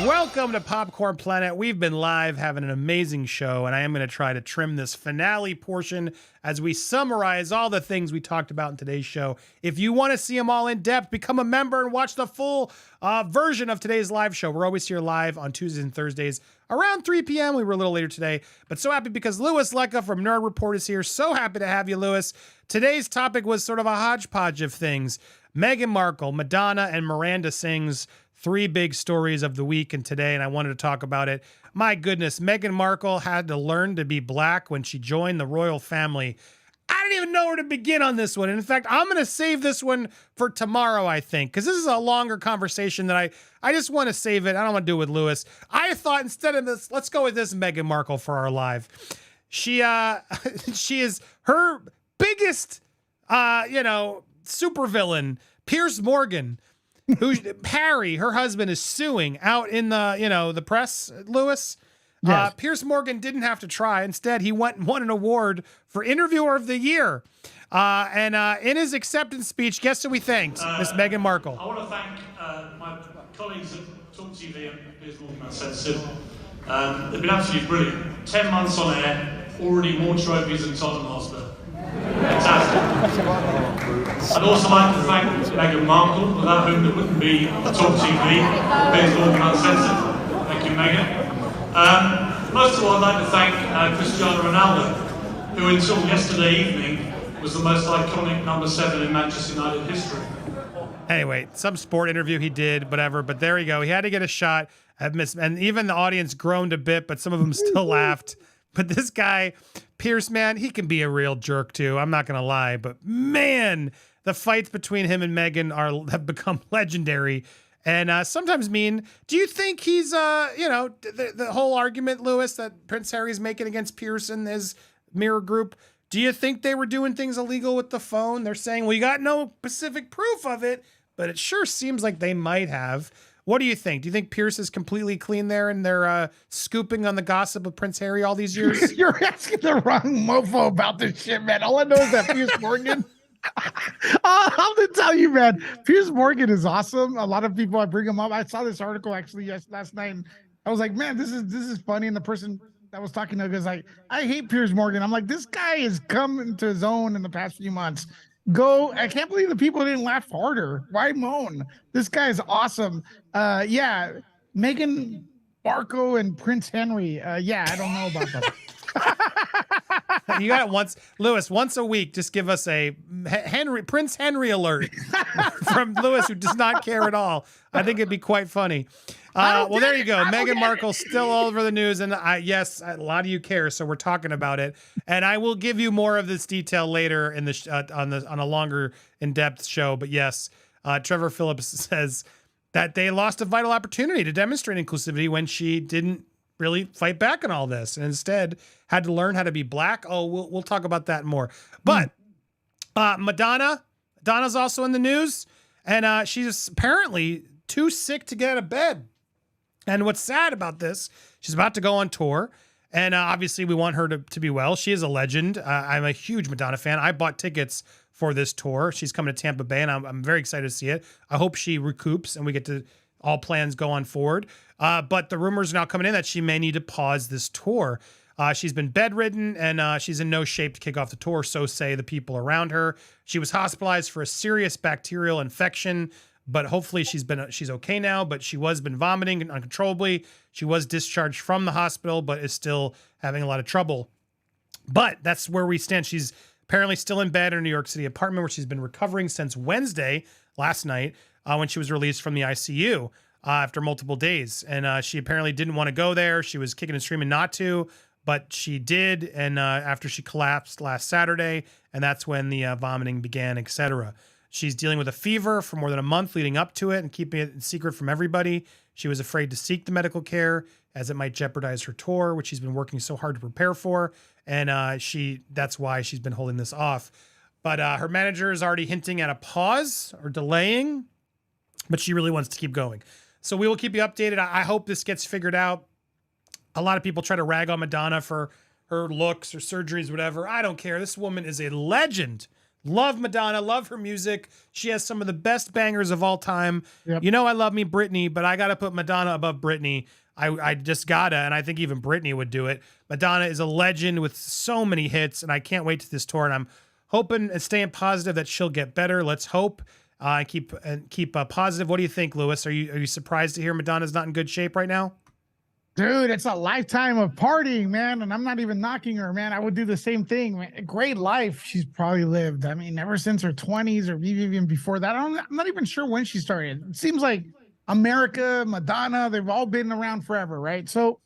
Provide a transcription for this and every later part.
Welcome to Popcorn Planet. We've been live having an amazing show, and I am going to try to trim this finale portion as we summarize all the things we talked about in today's show. If you want to see them all in depth, become a member and watch the full version of today's live show. We're always here live on Tuesdays and Thursdays around 3 p.m. We were a little later today, but so happy because Louis Lecca from Nerd Report is here. So happy to have you, Louis. Today's topic was sort of a hodgepodge of things. Meghan Markle, Madonna, and Miranda Sings. Three big stories of the week and today, and I wanted to talk about it. My goodness, Meghan Markle had to learn to be black when she joined the royal family. I don't even know where to begin on this one. And in fact, I'm going to save this one for tomorrow, I think, because this is a longer conversation that I just want to save it. I don't want to do it with Louis. I thought instead of this, let's go with this Meghan Markle for our live. She is her biggest, supervillain, Piers Morgan. Who Harry, her husband, is suing out in the press, Louis. Yes. Piers Morgan didn't have to try. Instead, he went and won an award for Interviewer of the Year. And in his acceptance speech, guess who we thanked? Miss Meghan Markle. I want to thank my colleagues at Talk TV and Piers Morgan Uncensored. They've been absolutely brilliant. 10 months on air, already more trophies than Tottenham Hotspur. Fantastic. I'd also like to thank Meghan Markle, without whom there wouldn't be Talk TV, Piers Morgan Uncensored. Thank you, Meghan. Most of all, I'd like to thank Cristiano Ronaldo, who until yesterday evening was the most iconic number 7 in Manchester United history. Anyway, some sport interview he did, whatever, but there you go. He had to get a shot at and even the audience groaned a bit, but some of them still laughed. But this guy, Pierce, man, he can be a real jerk too. I'm not going to lie, but man, the fights between him and Meghan have become legendary and sometimes mean. Do you think he's, the whole argument, Louis, that Prince Harry's making against Pierce and his mirror group, do you think they were doing things illegal with the phone? They're saying, well, you got no specific proof of it, but it sure seems like they might have. What do you think? Do you think Pierce is completely clean there and they're scooping on the gossip of Prince Harry all these years? You're asking the wrong mofo about this shit, man. All I know is that Piers Morgan. I'm gonna tell you, man. Piers Morgan is awesome. A lot of people, I bring him up. I saw this article actually last night. And I was like, man, this is funny. And the person that was talking to was like, I hate Piers Morgan. I'm like, this guy is coming to his own in the past few months. I can't believe the people didn't laugh harder. Why moan? This guy is awesome. Yeah, Meghan Markle and Prince Henry. I don't know about them. You got it once a week. Just give us a Prince Henry alert from Louis, who does not care at all. I think it'd be quite funny. Well, there you go. Meghan Markle still all over the news, and yes, a lot of you care, so we're talking about it. And I will give you more of this detail later in on a longer, in-depth show. But yes, Trevor Phillips says that they lost a vital opportunity to demonstrate inclusivity when she didn't really fight back on all this, and instead had to learn how to be black. Oh, we'll talk about that more. But Madonna's also in the news, and she's apparently too sick to get out of bed. And what's sad about this, she's about to go on tour, and obviously we want her to be well. She is a legend. I'm a huge Madonna fan. I bought tickets for this tour. She's coming to Tampa Bay, and I'm very excited to see it. I hope she recoups and we get to all plans go on forward. But the rumors are now coming in that she may need to pause this tour. She's been bedridden, and she's in no shape to kick off the tour, so say the people around her. She was hospitalized for a serious bacterial infection, but hopefully she's okay now. But she was been vomiting uncontrollably. She was discharged from the hospital, but is still having a lot of trouble. But that's where we stand. She's apparently still in bed in her New York City apartment, where she's been recovering since Wednesday, last night, when she was released from the ICU after multiple days. And she apparently didn't want to go there. She was kicking and screaming not to, but she did. And after she collapsed last Saturday, and that's when the vomiting began, etc. She's dealing with a fever for more than a month leading up to it and keeping it secret from everybody. She was afraid to seek the medical care as it might jeopardize her tour, which she's been working so hard to prepare for. And that's why she's been holding this off. But her manager is already hinting at a pause or delaying, but she really wants to keep going. So we will keep you updated. I hope this gets figured out. A lot of people try to rag on Madonna for her looks or surgeries, whatever. I don't care. This woman is a legend. Love Madonna, love her music. She has some of the best bangers of all time. Yep. You know I love me Britney, but I got to put Madonna above Britney. I just gotta, and I think even Britney would do it. Madonna is a legend with so many hits, and I can't wait to this tour, and I'm hoping and staying positive that she'll get better. Let's hope. Keep positive. What do you think, Lewis? Are you surprised to hear Madonna's not in good shape right now? Dude, it's a lifetime of partying, man. And I'm not even knocking her, man. I would do the same thing. Man. A great life she's probably lived. I mean, ever since her 20s or maybe even before that. I'm not even sure when she started. It seems like America, Madonna, they've all been around forever, right? So,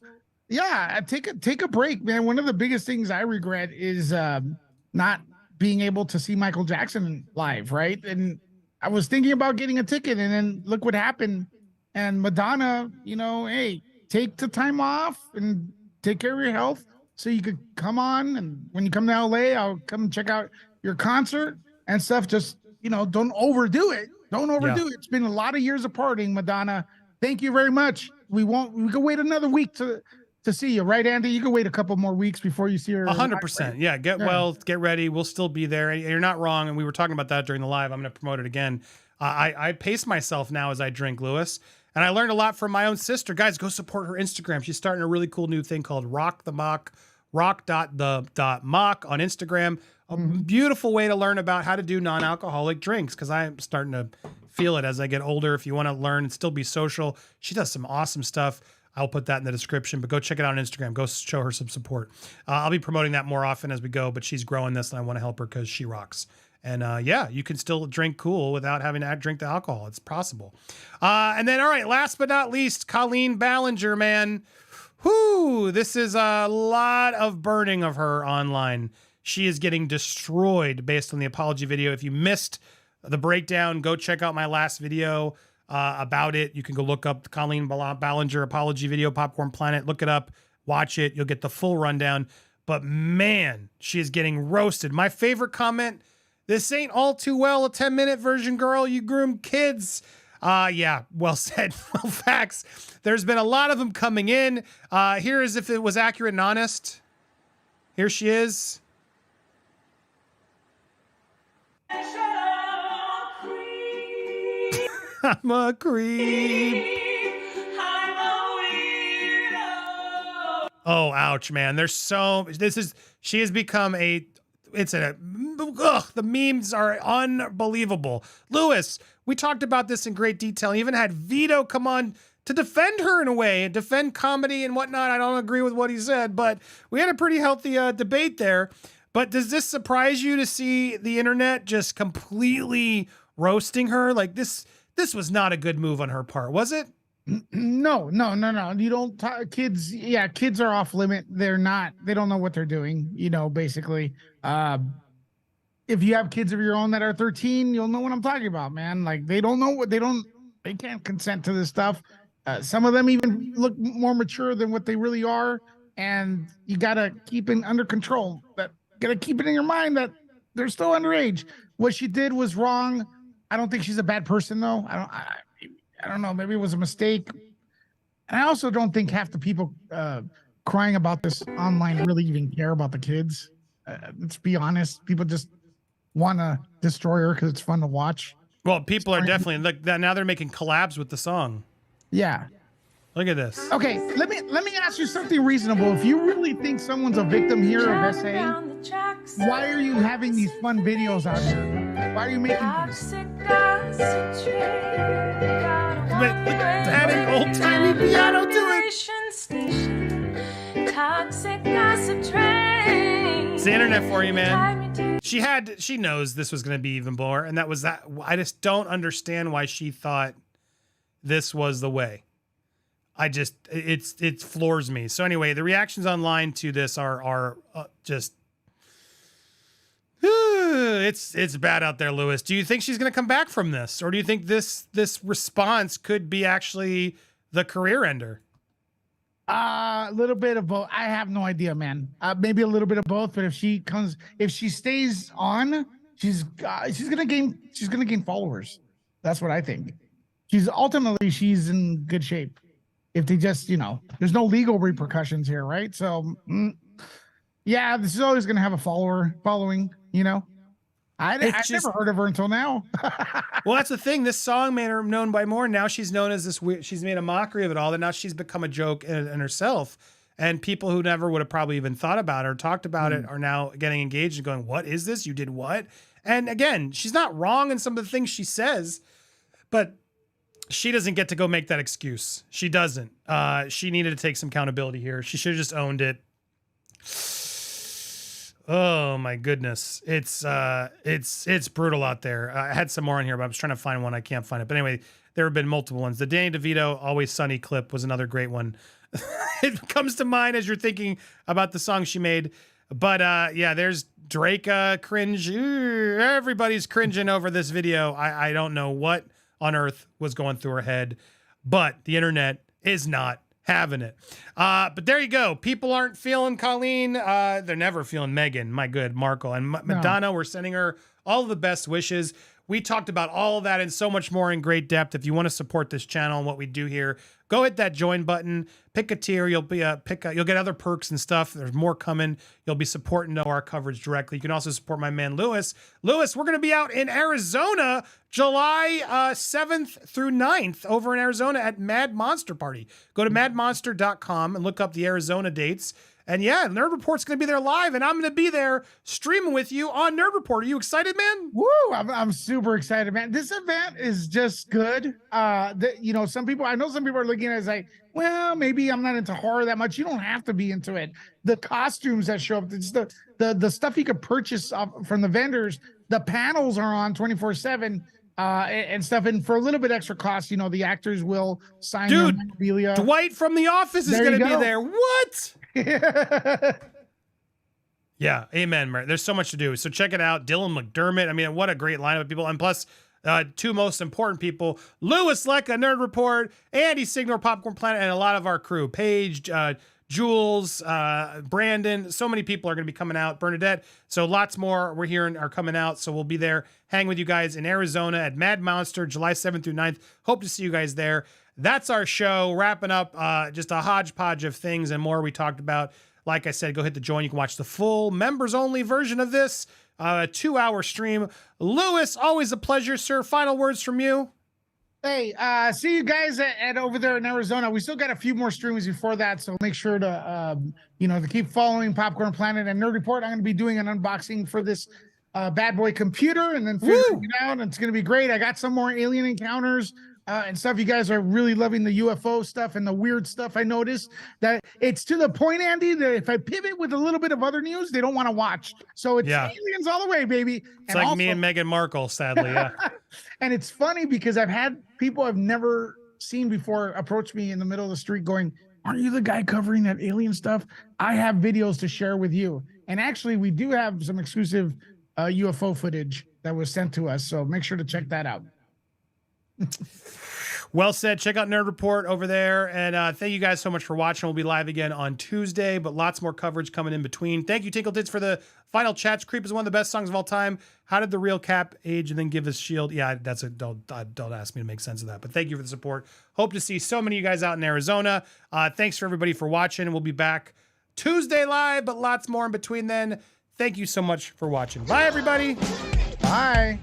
yeah, take a break, man. One of the biggest things I regret is not being able to see Michael Jackson live, right? And I was thinking about getting a ticket, and then look what happened. And Madonna, hey, take the time off and take care of your health so you could come on. And when you come to LA, I'll come check out your concert and stuff. Just, don't overdo it. Don't overdo it. It's been a lot of years of partying, Madonna. Thank you very much. We can wait another week to see you, right, Andy? You can wait a couple more weeks before you see her. 100%. Yeah. Get well, get ready. We'll still be there. You're not wrong. And we were talking about that during the live. I'm going to promote it again. I pace myself now as I drink, Lewis. And I learned a lot from my own sister. Guys, go support her Instagram. She's starting a really cool new thing called Rock the Mock, rock.the.mock on Instagram. A beautiful way to learn about how to do non-alcoholic drinks, because I'm starting to feel it as I get older. If you want to learn and still be social, she does some awesome stuff. I'll put that in the description, but go check it out on Instagram. Go show her some support. I'll be promoting that more often as we go, but she's growing this and I want to help her because she rocks. And yeah, you can still drink cool without having to drink the alcohol. It's possible. And then, all right, last but not least, Colleen Ballinger, man. Whoo, this is a lot of burning of her online. She is getting destroyed based on the apology video. If you missed the breakdown, go check out my last video about it. You can go look up the Colleen Ballinger apology video, Popcorn Planet. Look it up, watch it. You'll get the full rundown. But man, she is getting roasted. My favorite comment: "This ain't all too well a 10-minute version, girl. You groom kids." Yeah, well said. Well, facts. There's been a lot of them coming in. Here is if it was accurate and honest. Here she is. I'm a creep. Oh, ouch, man. She has become the memes are unbelievable. Lewis, we talked about this in great detail. He even had Vito come on to defend her in a way and defend comedy and whatnot. I don't agree with what he said, but we had a pretty healthy debate there. But does this surprise you to see the internet just completely roasting her? Like this was not a good move on her part, was it? No. You don't kids. Yeah, kids are off limit. They don't know what they're doing, basically. If you have kids of your own that are 13, you'll know what I'm talking about, man. Like they can't consent to this stuff. Some of them even look more mature than what they really are. And you got to keep it under control. Got to keep it in your mind that they're still underage. What she did was wrong. I don't think she's a bad person though. I don't know. Maybe it was a mistake. And I also don't think half the people crying about this online really even care about the kids. Let's be honest. People just want to destroy her because it's fun to watch. Well, people are definitely like that. Now they're making collabs with the song. Yeah. Look at this. Okay, let me ask you something reasonable. If you really think someone's a victim here of SA, why are you having these fun videos out here? Why are you making these? Adding old-timey piano to it. It's the internet for you, man. She knows this was going to be even more, and that was that. I just don't understand why she thought this was the way. It floors me. So anyway, the reactions online to this are just it's bad out there, Lewis. Do you think she's going to come back from this, or do you think this response could be actually the career ender? A little bit of both. I have no idea, man. Maybe a little bit of both. But if she stays on, she's gonna gain followers. That's what I think. She's in good shape. If they just, there's no legal repercussions here, right? So, yeah, this is always going to have a following, I never heard of her until now. Well, that's the thing. This song made her known by more. Now she's known as this weird. She's made a mockery of it all. And now she's become a joke in herself. And people who never would have probably even thought about it or talked about it are now getting engaged and going, "What is this? You did what?" And again, she's not wrong in some of the things she says, but she doesn't get to go make that excuse. She doesn't. She needed to take some accountability here. She should have just owned it. Oh my goodness. It's brutal out there. I had some more on here, but I was trying to find one. I can't find it. But anyway, there have been multiple ones. The Danny DeVito Always Sunny clip was another great one. It comes to mind as you're thinking about the song she made. But yeah, there's Drake cringe. Everybody's cringing over this video. I don't know what on earth was going through her head, but the internet is not having it. But there you go. People aren't feeling Colleen. They're never feeling Meghan, my good Markle. And Madonna, we're sending her all the best wishes. We talked about all of that and so much more in great depth. If you want to support this channel and what we do here, go hit that join button, pick a tier. You'll get other perks and stuff. There's more coming. You'll be supporting our coverage directly. You can also support my man Lewis. Lewis, we're going to be out in Arizona, July 7th through 9th over in Arizona at Mad Monster Party. Go to madmonster.com and look up the Arizona dates. And yeah, Nerd Report's going to be there live, and I'm going to be there streaming with you on Nerd Report. Are you excited, man? Woo! I'm super excited, man. This event is just good. You know, some people are looking at it as like, well, maybe I'm not into horror that much. You don't have to be into it. The costumes that show up, it's the stuff you could purchase from the vendors. The panels are on 24/7. And stuff, and for a little bit extra cost, you know, the actors will sign their memorabilia. Dwight from The Office is going to be there. What? Yeah, amen, man. There's so much to do. So check it out. Dylan McDermott. I mean, what a great lineup of people. And plus, two most important people, Louis Lecca, Nerd Report, Andy Signore, Popcorn Planet, and a lot of our crew. Paige, Jules, Brandon, so many people are going to be coming out. Bernadette. So lots more we're hearing are coming out. So we'll be there, hang with you guys in Arizona at Mad Monster, July 7th through 9th. Hope to see you guys there. That's our show. Wrapping up just a hodgepodge of things and more we talked about. Like I said, go hit the join. You can watch the full members-only version of this 2-hour stream. Lewis, always a pleasure, sir. Final words from you. Hey, see you guys at over there in Arizona. We still got a few more streams before that, so make sure to to keep following Popcorn Planet and Nerd Report. I'm going to be doing an unboxing for this bad boy computer, and then figuring it out. And it's going to be great. I got some more alien encounters and stuff. You guys are really loving the UFO stuff and the weird stuff. I noticed that it's to the point, Andy, that if I pivot with a little bit of other news, they don't want to watch. So it's aliens all the way, baby. It's like me and Meghan Markle, sadly. Yeah. And it's funny because I've had people I've never seen before approach me in the middle of the street going, "Aren't you the guy covering that alien stuff? I have videos to share with you." And actually, we do have some exclusive UFO footage that was sent to us. So make sure to check that out. Well said. Check out Nerd Report over there. And thank you guys so much for watching. We'll be live again on Tuesday, but lots more coverage coming in between. Thank you, Tinkle Tits, for the final chats. Creep is one of the best songs of all time. How did the real Cap age and then give his shield? Yeah, don't ask me to make sense of that. But thank you for the support. Hope to see so many of you guys out in Arizona. Thanks for everybody for watching. We'll be back Tuesday live, but lots more in between then. Thank you so much for watching. Bye, everybody. Bye.